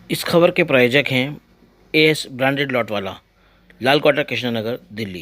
इस खबर के प्रायोजक हैं एएस ब्रांडेड लॉट वाला, लाल क्वार्टर, कृष्णनगर, दिल्ली।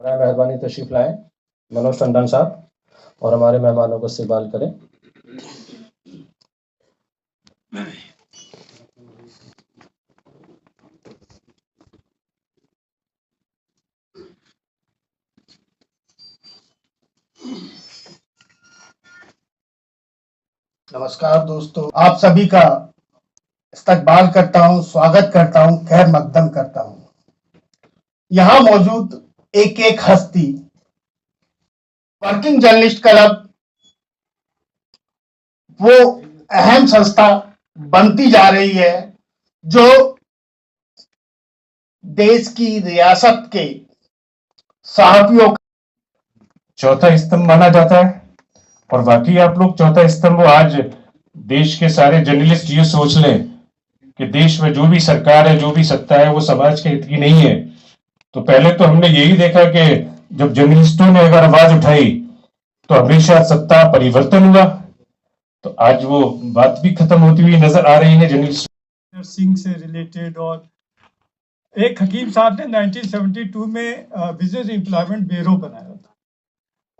मेहरबानी तशरीफ लाएं मनोज टंडन साहब और हमारे मेहमानों को इस्तकबाल करें। नमस्कार दोस्तों, आप सभी का इस्तकबाल करता हूं, स्वागत करता हूं, खैर मकदम करता हूं। यहां मौजूद एक एक हस्ती वर्किंग जर्नलिस्ट क्लब वो अहम संस्था बनती जा रही है जो देश की रियासत के सहाफियों का चौथा स्तंभ माना जाता है। और बाकी आप लोग चौथा स्तंभ आज देश के सारे जर्नलिस्ट ये सोच लें कि देश में जो भी सरकार है, जो भी सत्ता है, वो समाज के हित की नहीं है। तो पहले तो हमने यही देखा कि जब जर्नलिस्टों ने अगर आवाज उठाई तो हमेशा सत्ता परिवर्तन हुआ। तो आज वो बात भी खत्म होती हुई नजर आ रही है जर्नलिस्ट सिंह से रिलेटेड। और एक हकीम साहब ने 1972 में बिजनेस एम्प्लॉयमेंट ब्यूरो बनाया था,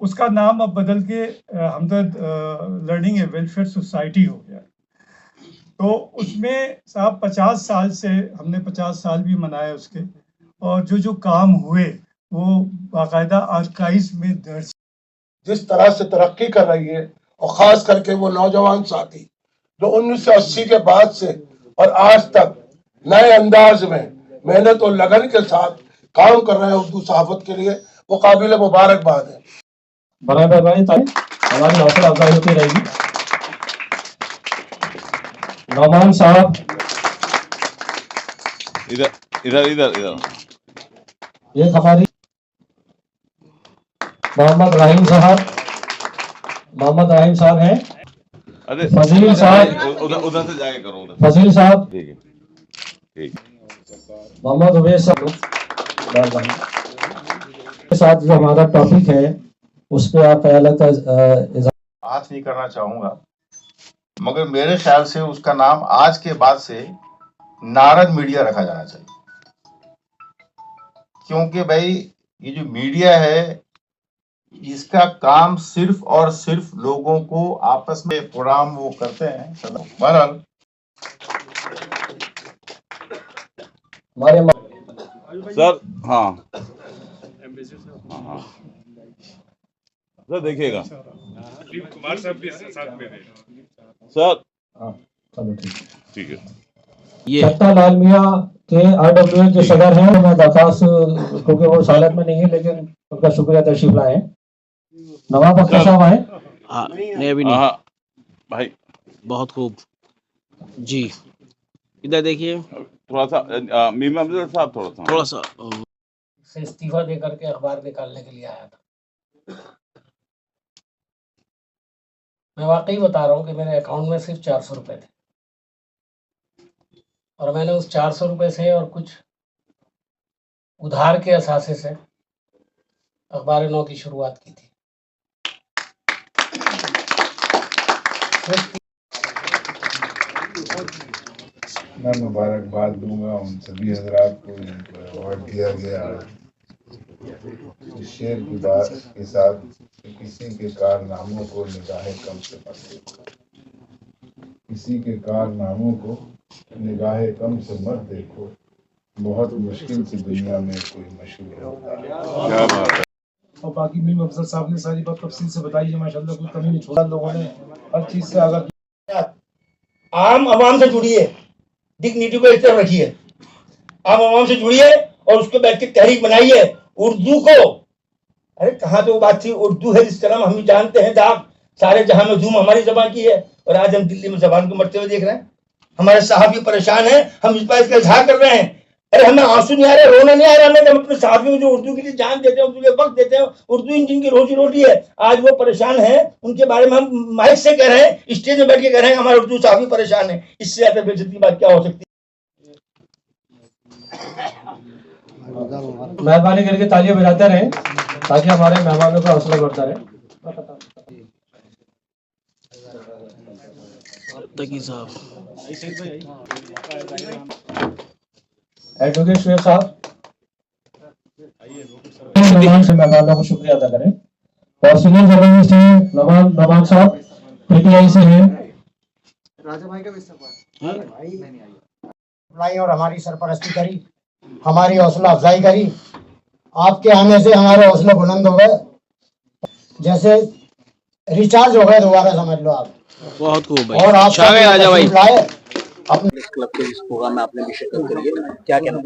उसका नाम अब बदल के हमदर्द लर्निंग एंड वेलफेयर सोसाइटी हो गया। तो उसमें साहब 50 साल से हमने 50 साल भी मनाए उसके, और जो काम हुए वो बाकायदा आर्काइव्स में दर्ज। जिस तरह से तरक्की कर रही है और खास करके वो नौजवान साथी जो 1980 के बाद से और आज तक नए अंदाज में मेहनत और लगन के साथ काम कर रहे हैं उर्दू सहाफत के लिए, वो काबिल मुबारकबाद है। बड़ा मेहरबानी हमारी हौसला अफजाई होती रहेगी। नौमान साहब इधर इधर इधर इधर ये हमारी मोहम्मद रहीम साहब हैं। अरे फजील साहब उधर से जाके करो उधर। फजील साहब, ठीक है, ठीक। मोहम्मद उबैद साहब के साथ जो हमारा टॉपिक है उस पर आप बात नहीं करना चाहूंगा, मगर मेरे ख्याल से उसका नाम आज के बाद से नारद मीडिया रखा जाना चाहिए। क्योंकि भाई ये जो मीडिया है इसका काम सिर्फ और सिर्फ लोगों को आपस में प्रोग्राम वो करते हैं। बहरहाल हमारे सर हाँ सर देखिएगा कुमार साहब भी साथ में हैं सर। चलो ठीक है। ये सत्ता लाल मियाँ के RWA के सदर हैं। मैं दरखास्त, क्योंकि वो सालत में नहीं है, लेकिन उनका शुक्रिया तशरीफ लाए। नवाब अख्तर साहब आए। हाँ, नहीं अभी नहीं। हाँ भाई बहुत खूब जी। इधर देखिए, थोड़ा सा मीम अफजल साहब थोड़ा सा से इस्तीफा दे करके अखबार निकालने के लिए आया था। मैं वाकई बता रहा हूँ कि मेरे अकाउंट में सिर्फ 400 रुपए थे, और मैंने उस 400 रुपए से और कुछ उधार के असासे से अखबार नौ की शुरुआत की थी। मैं मुबारकबाद दूंगा उन सभी हजरात को जिनको अवार्ड दिया गया। इस शेर की बात के साथ किसी के कारनामों को निगाहे कम से मत देखो, किसी के कारनामों को निगाहे कम से मत देखो, बहुत मुश्किल से दुनिया में कोई मशहूर होता है। क्या बात है। और बाकी मीम अफजल साहब ने सारी बात तफसील से बताई है, माशाल्लाह कोई कमी नहीं छोड़ा। लोगों ने हर चीज से आगे आम आवाम से जुड़िए, डिग्निटी को इस तरफ रखिए, आम आवाम से जुड़िए और उसको बैठ के तहरीक बनाइए उर्दू को। अरे कहाँ तो वो बात थी, उर्दू है जिस तरह हम जानते हैं दाग सारे जहां में धूम हमारी जबान की है, और आज हम दिल्ली में जबान को मरते हुए देख रहे हैं। हमारे साहब भी परेशान हैं, हम इस बात का इजहार कर रहे हैं अरे हमें आंसू नहीं आ रहे, रोना नहीं आ रहा, हमें हम अपने साथियों जो उर्दू के लिए जान देते हैं, उर्दू के वक्त देते हैं, उर्दू जिनकी रोजी रोटी है, आज वो परेशान है, उनके बारे में हम माइक से कह रहे हैं, स्टेज में बैठ के कह रहे हैं हमारे उर्दू साथी परेशान है। इससे ज्यादा बेइज्जती की बात क्या हो सकती है? मेहरबानी करके तालियां बजाते रहें ताकि हमारे मेहमानों का हौसला बढ़ता रहे। एडवोकेट शुएब साहब से मेहमानों को शुक्रिया अदा करें। और सीनियर जर्नलिस्ट हैं नवाब साहब, पीटीआई से हैं। और हमारी सरपरस्ती करी, हमारी हौसला अफजाई करी। आपके आने से हमारे हौसले बुलंद हो गए, जैसे रिचार्ज हो गए दोबारा, समझ लो आप। बहुत खूब भाई, और आप राजा भाई लाए अपने इस क्लब के इस प्रोग्राम में आपने भी शिरकत करी है, क्या कहना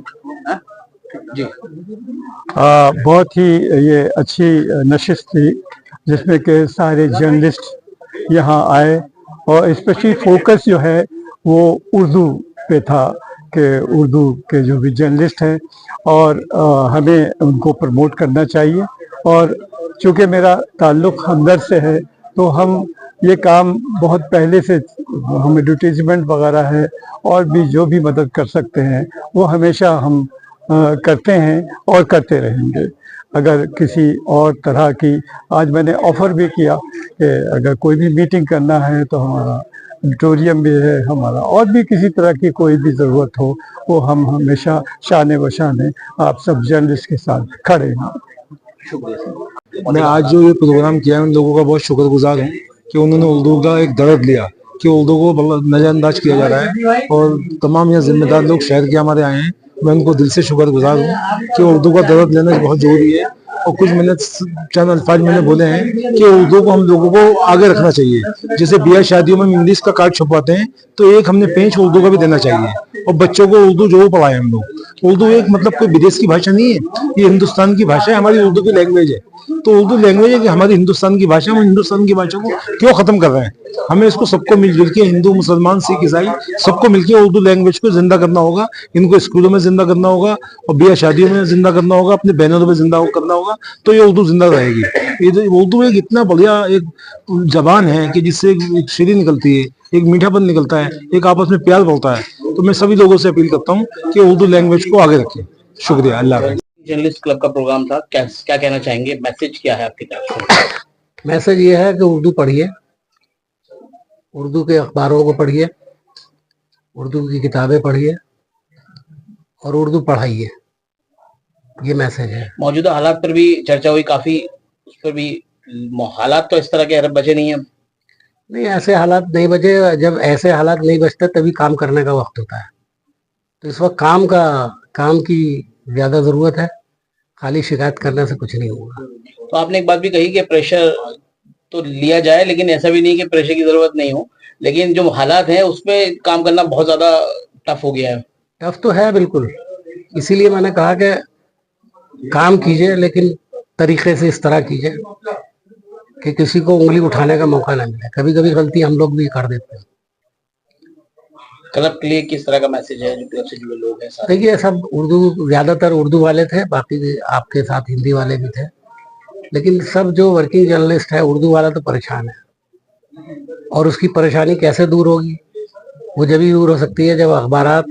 है? जी बहुत ही ये अच्छी नशिस्त थी जिसमें कि सारे जर्नलिस्ट यहाँ आए और स्पेशली फोकस जो है वो उर्दू पे था कि उर्दू के जो भी जर्नलिस्ट हैं और हमें उनको प्रमोट करना चाहिए। और चूँकि मेरा ताल्लुक़ हमदर्द से है तो हम ये काम बहुत पहले से, हम एडवर्टीजमेंट वगैरह है और भी जो भी मदद कर सकते हैं वो हमेशा हम करते हैं और करते रहेंगे। अगर किसी और तरह की, आज मैंने ऑफ़र भी किया कि अगर कोई भी मीटिंग करना है तो हमारा ऑडिटोरियम भी है, हमारा और भी किसी तरह की कोई भी ज़रूरत हो वो हम हमेशा शाने बशाने आप सब जर्नलिस्ट के साथ खड़े हैं। मैं आज जो ये प्रोग्राम किया है उन लोगों का बहुत शुक्रगुजार हूँ कि उन्होंने उर्दू का एक दर्द लिया कि उर्दू को नज़रअंदाज किया जा रहा है। और तमाम यहाँ जिम्मेदार लोग शहर के हमारे आए हैं, मैं उनको दिल से शुक्रगुजार हूँ कि उर्दू का दर्द लेना बहुत ज़रूरी है। और कुछ मैंने चंद अल्फाज मैंने बोले हैं कि उर्दू को हम लोगों को आगे रखना चाहिए। जैसे ब्याह शादियों में इंग्लिश का कार्ड छुपवाते हैं तो एक हमने पेंच उर्दू का भी देना चाहिए। और बच्चों को उर्दू जो पढ़ाए हम लोग, उर्दू एक मतलब कोई विदेश की भाषा नहीं है, ये हिंदुस्तान की भाषा है, हमारी उर्दू की लैंग्वेज है। तो उर्दू लैंग्वेज है कि हमारी हिंदुस्तान की भाषा, हम हिंदुस्तान की भाषा को क्यों खत्म कर रहे हैं? हमें इसको सबको मिलजुल के, हिंदू मुसलमान सिख ईसाई सबको मिलके उर्दू लैंग्वेज को जिंदा करना होगा। इनको स्कूलों में जिंदा करना होगा और ब्याह शादियों में जिंदा करना होगा, अपने बहनों में जिंदा करना होगा, तो ये उर्दू जिंदा रहेगी। ये उर्दू एक इतना बढ़िया एक जबान है कि जिससे एक शीरी निकलती है, एक मीठापन निकलता है, एक आपस में प्यार बढ़ता है। तो मैं सभी लोगों से अपील करता हूँ कि उर्दू लैंग्वेज को आगे रखें। शुक्रिया। अल्लाह हाफ़िज़। जर्नलिस्ट क्लब का प्रोग्राम था, क्या कहना चाहेंगे? मैसेज क्या है आपकी तरफ से? मैसेज ये है कि उर्दू पढ़िए, उर्दू के अखबारों को पढ़िए, उर्दू की किताबें पढ़िए और उर्दू पढ़ाइए, ये मैसेज है। मौजूदा हालात पर भी चर्चा हुई काफी, उस पर भी हालात तो इस तरह के बचे नहीं है। नहीं, ऐसे हालात नहीं बचे। जब ऐसे हालात नहीं बचते तभी काम करने का वक्त होता है। तो इस वक्त काम की ज्यादा जरूरत है, खाली शिकायत करने से कुछ नहीं होगा। तो आपने एक बात भी कही कि प्रेशर तो लिया जाए, लेकिन ऐसा भी नहीं कि प्रेशर की जरूरत नहीं हो, लेकिन जो हालात हैं उसमें काम करना बहुत ज्यादा टफ हो गया है। टफ तो है बिल्कुल, इसीलिए मैंने कहा कि काम कीजिए लेकिन तरीके से इस तरह कीजिए कि किसी को उंगली उठाने का मौका ना मिले। कभी कभी गलती हम लोग भी कर देते हैं। क्लब के लिए किस तरह का मैसेज है जो क्लब से जुड़े लोग हैं? देखिए, सब उर्दू, ज्यादातर उर्दू वाले थे, बाकी आपके साथ हिंदी वाले भी थे, लेकिन सब जो वर्किंग जर्नलिस्ट है, उर्दू वाला तो परेशान है। और उसकी परेशानी कैसे दूर होगी? वो जब भी दूर हो सकती है जब अखबारात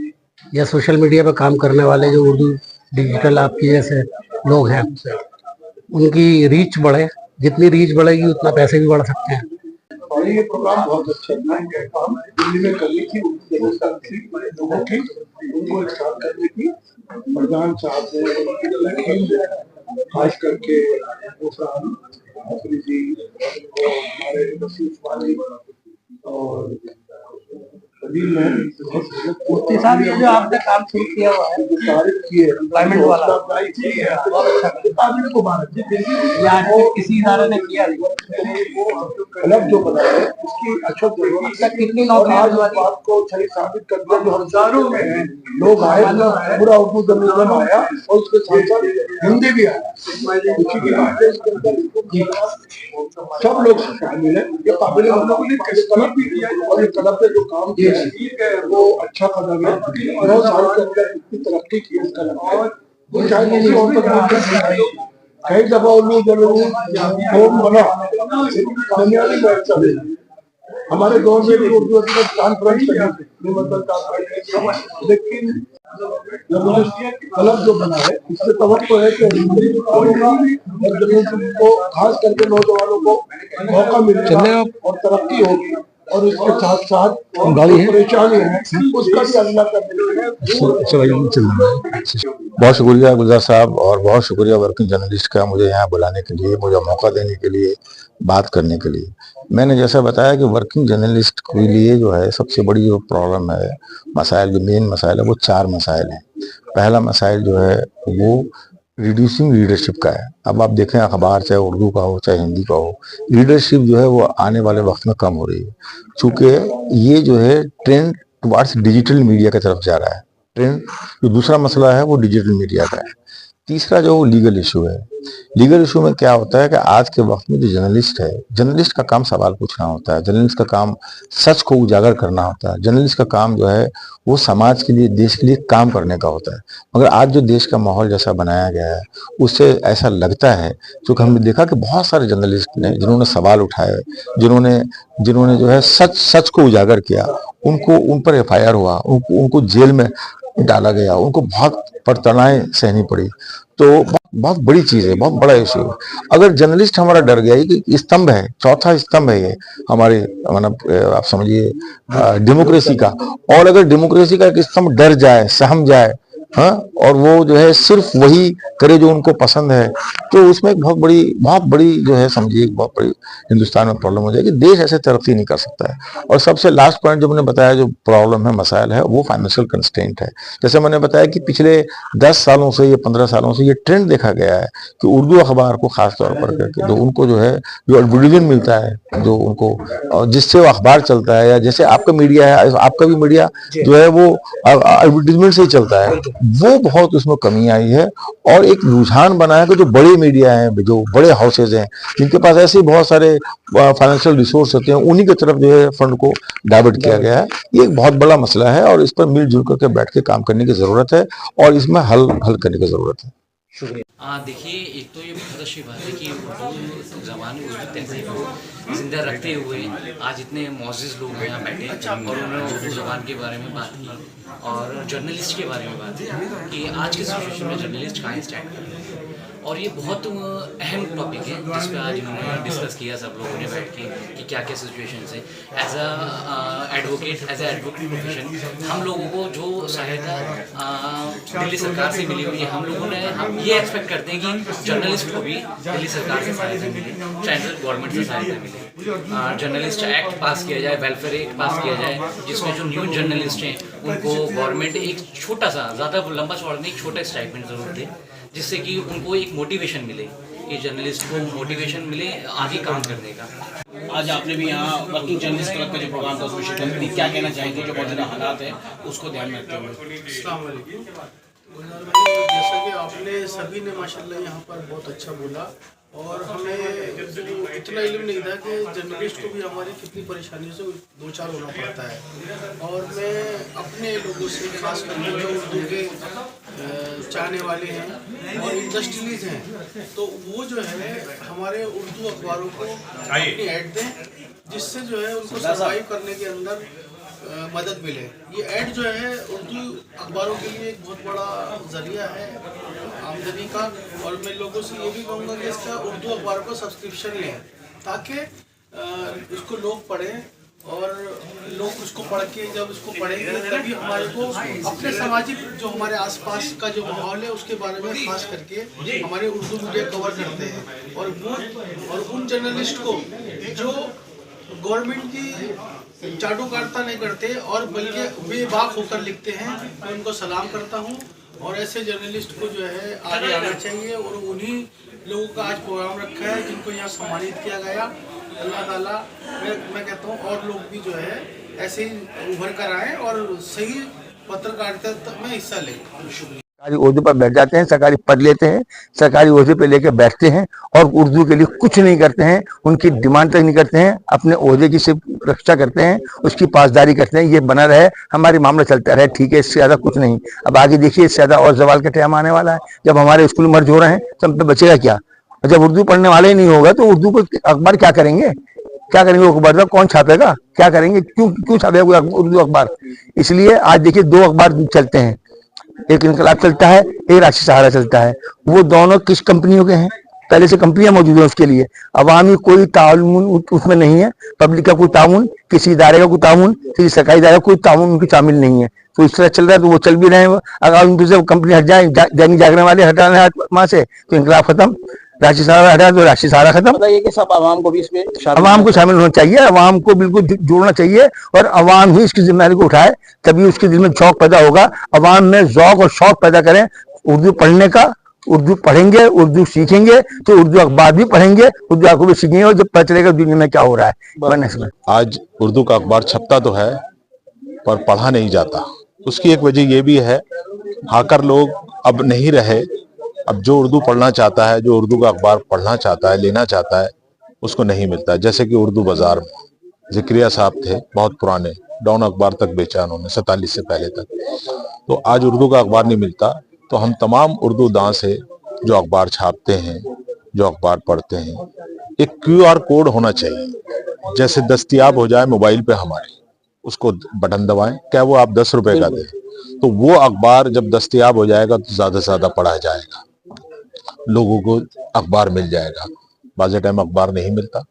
या सोशल मीडिया पर काम करने वाले जो उर्दू डिजिटल आपके जैसे लोग हैं, उनकी रीच बढ़े। जितनी रीच बढ़ेगी उतना पैसे भी बढ़ सकते हैं। और ये प्रोग्राम बहुत अच्छा था। काम दिल्ली में करनी थी, लोगों की उनको एक साथ करने की प्रधान साहब ने, खास करके अफरीदी और हमारे वसीफ वाली और मुफ्ती साहब, ये जो आपने काम शुरू किया हुआ है, जो तारीफ की है एम्प्लॉयमेंट वाला, किसी इदारे ने किया क्लब जो बना है उसकी अच्छा जरूरत। कितनी आज बात को सही साबित कर दिया। जो हजारों में लोग आए, पूरा उर्दू जमीन आया और उसके साथ साथ हिंदी भी आया। सब लोग शामिल है। ये काबिल हम लोगों ने क्लब भी किया और ये क्लब पे जो काम किया है ठीक है, वो अच्छा कदम है। 9 साल के अंदर इतनी तरक्की की इसका लगता है। शायद किसी और तक कई दफा उल्लू होम बना कामयाबी में चले। हमारे दौर में भी उर्दू कॉन्फ्रेंस लेकिन गलत जो बना है इससे तवक्को है कि को खास करके नौजवानों को मौका मिलेगा और तरक्की होगी और इसके साथ साथ परेशानी है उसका भी अल्लाह का। बहुत शुक्रिया गुलजार साहब और बहुत शुक्रिया वर्किंग जर्नलिस्ट का मुझे यहाँ बुलाने के लिए, मुझे मौका देने के लिए, बात करने के लिए। मैंने जैसा बताया कि वर्किंग जर्नलिस्ट के लिए जो है सबसे बड़ी जो प्रॉब्लम है, मसाइल जो मेन मसाइल है वो 4 मसाइल हैं। पहला मसाइल जो है वो रिड्यूसिंग लीडरशिप का है। अब आप देखें अखबार चाहे उर्दू का हो चाहे हिंदी का हो, लीडरशिप जो है वो आने वाले वक्त में कम हो रही है, चूँकि ये जो है ट्रेंड टुवार्ड्स डिजिटल मीडिया की तरफ जा रहा है। ट्रेंड जो दूसरा मसला है वो डिजिटल मीडिया का है। तीसरा जो लीगल इशू है, लीगल इशू में क्या होता है कि आज के वक्त में जो जर्नलिस्ट है, जर्नलिस्ट का काम सवाल पूछना होता है, जर्नलिस्ट का काम सच को उजागर करना होता है, जर्नलिस्ट का काम जो है वो समाज के लिए, देश के लिए काम करने का होता है। मगर आज जो देश का माहौल जैसा बनाया गया है उससे ऐसा लगता है, क्योंकि हमने देखा कि बहुत सारे जर्नलिस्ट ने जिन्होंने सवाल उठाए, जिन्होंने जो है सच को उजागर किया, उन पर FIR हुआ, उनको जेल में डाला गया, उनको बहुत प्रताड़नाएं सहनी पड़ी। तो बहुत बड़ी चीज है, बहुत बड़ा इशू है। अगर जर्नलिस्ट हमारा डर गया, ये स्तंभ है, चौथा स्तंभ है ये हमारे, मतलब आप समझिए डेमोक्रेसी का, और अगर डेमोक्रेसी का एक स्तंभ डर जाए, सहम जाए, हाँ, और वो जो है सिर्फ वही करे जो उनको पसंद है, तो उसमें एक बहुत बड़ी जो है समझिए बहुत बड़ी हिंदुस्तान में प्रॉब्लम हो जाएगी। देश ऐसे तरक्की नहीं कर सकता है। और सबसे लास्ट पॉइंट जो मैंने बताया, जो प्रॉब्लम है, मसाइल है, वो फाइनेंशियल कंस्ट्रेंट है। जैसे मैंने बताया कि पिछले 10 सालों से या 15 सालों से ये ट्रेंड देखा गया है कि उर्दू अखबार को खास तौर पर करके जो उनको जो है जो एडवर्टाइजमेंट मिलता है, जो उनको जिससे वो अखबार चलता है, या जैसे आपका मीडिया है, आपका भी मीडिया जो है वो एडवर्टाइजमेंट से ही चलता है, वो बहुत उसमें कमी आई है। और एक रुझान बना है कि जो बड़े मीडिया हैं, जो बड़े हाउसेज हैं, जिनके पास ऐसे बहुत सारे फाइनेंशियल रिसोर्स होते हैं, उन्हीं की तरफ जो है फंड को डाइवर्ट किया गया है। ये एक बहुत बड़ा मसला है और इस पर मिलजुल करके बैठ के काम करने की जरूरत है और इसमें हल करने की जरूरत है। देखिए, एक तो ये बहुत अच्छी बात है कि उर्दू ज़बान, उर्दू तहजीब को जिंदा रखते हुए आज इतने मौजूद लोग यहाँ बैठे और उन्होंने उर्दू ज़बान के बारे में बात की और जर्नलिस्ट के बारे में बात की कि आज के सिचुएशन में जर्नलिस्ट कहाँ स्टैंड कर रहे हैं। और ये बहुत अहम टॉपिक है जिस पे आज इन्होंने डिस्कस किया सब लोगों ने बैठ के कि क्या क्या सिचुएशन है। एज ए एडवोकेट प्रोफेशन हम लोगों को जो सहायता दिल्ली सरकार से मिली हुई है, हम ये एक्सपेक्ट करते हैं कि जर्नलिस्ट को भी दिल्ली सरकार से सहायता मिले, सेंट्रल गवर्नमेंट से सहायता मिले। जर्नलिस्ट एक्ट पास किया जाए, वेलफेयर एक्ट पास किया जाए, जिसमें जो न्यू जर्नलिस्ट हैं उनको गवर्नमेंट एक छोटा सा, ज़्यादा लंबा चौड़ा नहीं, एक छोटा स्टाइपेंड जरूर दे, जिससे कि उनको एक मोटिवेशन मिले, कि जर्नलिस्ट को मोटिवेशन मिले आगे काम करने का। आज आपने भी यहाँ वर्किंग जर्नलिस्ट क्लब का जो प्रोग्राम था उसमें शिरकत की, क्या कहना चाहेंगे जो मौजूदा हालात है उसको ध्यान में रखते हुए? अस्सलाम वालेकुम। जैसा कि आपने सभी ने माशाल्लाह यहाँ पर बहुत अच्छा बोला और हमें इतना इल्म नहीं था कि जर्नलिस्ट को भी हमारी कितनी परेशानियों से दो चार होना पड़ता है। और मैं अपने लोगों से, खास करके जो उर्दू के चाहने वाले हैं और इंडस्ट्रीज हैं, तो वो जो है हमारे उर्दू अखबारों को अपनी ऐड दें, जिससे जो है उनको सर्वाइव करने के अंदर मदद मिले। ये ऐड जो है उर्दू अखबारों के लिए एक बहुत बड़ा जरिया है आमदनी का, और मैं लोगों से ये भी कहूँगा कि इसका उर्दू अखबार का सब्सक्रिप्शन लें ताकि इसको लोग पढ़ें और लोग उसको पढ़ के जब उसको पढ़ेंगे तभी हमारे को अपने सामाजिक जो हमारे आसपास का जो माहौल है उसके बारे में खास करके हमारे उर्दू मीडिया कवर करते हैं। और उन जर्नलिस्ट को जो गवर्नमेंट की चाटुकारिता नहीं करते और बल्कि बेबाक होकर लिखते हैं, मैं उनको सलाम करता हूं। और ऐसे जर्नलिस्ट को जो है आगे आना चाहिए और उन्हीं लोगों का आज प्रोग्राम रखा है जिनको यहाँ सम्मानित किया गया। अल्लाह ताला, मैं कहता हूँ और लोग भी जो है ऐसे ही उभर कर आए और सही पत्रकारिता में हिस्सा लें। शुक्रिया। सरकारी ओहदे पर बैठ जाते हैं, सरकारी पद लेते हैं, सरकारी ओहदे पे लेके बैठते हैं और उर्दू के लिए कुछ नहीं करते हैं, उनकी डिमांड तक नहीं करते हैं, अपने ओहदे की सिर्फ रक्षा करते हैं, उसकी पासदारी करते हैं। ये बना रहे, हमारी मामला चलता रहे, ठीक है, इससे ज्यादा कुछ नहीं। अब आगे देखिए, इससे ज्यादा और सवाल का टाइम आने वाला है, जब हमारे स्कूल मर्ज हो रहे हैं तो हम पे बचेगा क्या? जब उर्दू पढ़ने वाले ही नहीं होगा तो उर्दू को अखबार क्या करेंगे? क्या करेंगे? अखबार कौन छापेगा? क्या करेंगे? क्यों छापेगा उर्दू अखबार? इसलिए आज देखिए 2 अखबार चलते हैं, एक इनकलाब चलता है, एक राष्ट्रीय सहारा चलता है। वो दोनों किस कंपनियों के हैं? पहले से कंपनियां मौजूद है उसके लिए। अवामी कोई ताउन उसमें नहीं है, पब्लिक का कोई ताउन, किसी इदारे का कोई ताउन, किसी सरकारी इदारे का कोई ताउन उनकी शामिल नहीं है। तो इस तरह चल रहा है, तो वो चल भी रहे हैं। अगर उनकी से कंपनी हट जाए, दैनिक जागरण वाले हटाने वहां से, तो इनकलाब खत्म, राष्ट्रीय सहारा हटा तो राष्ट्रीय सहारा खत्म। बताइए कि सब आवाम को भी इसमें अवाम को शामिल होना चाहिए, अवाम को बिल्कुल जोड़ना चाहिए और अवाम ही इसकी जिम्मेदारी को उठाए, तभी उसके दिल में शौक पैदा होगा। अवाम में ज़ौक और शौक पैदा करें उर्दू पढ़ने का। उर्दू पढ़ेंगे, उर्दू सीखेंगे तो उर्दू अखबार भी पढ़ेंगे, उर्दू अखबार भी सीखेंगे और जब पता चलेगा दुनिया में क्या हो रहा है। आज उर्दू का अखबार छपता तो है पर पढ़ा नहीं जाता। उसकी एक वजह यह भी है, हाकर लोग अब नहीं रहे। अब जो उर्दू पढ़ना चाहता है, जो उर्दू का अखबार पढ़ना चाहता है, लेना चाहता है, उसको नहीं मिलता। जैसे कि उर्दू बाजार में जिक्रिया साहब थे, बहुत पुराने, डॉन अखबार तक बेचा उन्होंने 47 से पहले तक। तो आज उर्दू का अखबार नहीं मिलता, तो हम तमाम उर्दू दां से जो अखबार छापते हैं, जो अखबार पढ़ते हैं, एक QR कोड होना चाहिए, जैसे दस्तयाब हो जाए मोबाइल पे हमारे, उसको बटन दबाएं, क्या वो आप 10 रुपए का दें, तो वो अखबार जब दस्तयाब हो जाएगा तो ज्यादा से ज्यादा पढ़ा जाएगा, लोगों को अखबार मिल जाएगा। बाज़ टाइम अखबार नहीं मिलता,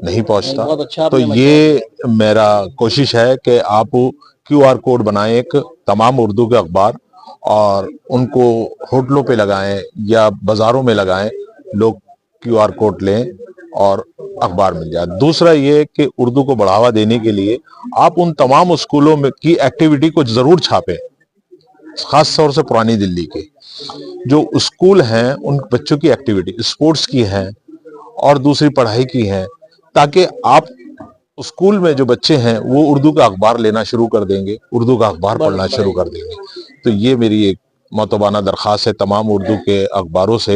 नहीं पहुंचता। तो ये मेरा कोशिश है कि आप QR कोड बनाएं एक तमाम उर्दू के अखबार और उनको होटलों पे लगाएं या बाजारों में लगाएं, लोग QR कोड लें और अखबार मिल जाए। दूसरा ये कि उर्दू को बढ़ावा देने के लिए आप उन तमाम स्कूलों में की एक्टिविटी को जरूर छापें, खास तौर से पुरानी दिल्ली के जो स्कूल हैं, उन बच्चों की एक्टिविटी स्पोर्ट्स की हैं और दूसरी पढ़ाई की हैं, ताकि आप स्कूल में जो बच्चे हैं वो उर्दू का अखबार लेना शुरू कर देंगे, उर्दू का अखबार पढ़ना शुरू कर देंगे। तो ये मेरी एक मोतबाना दरख्वास्त है तमाम उर्दू के अखबारों से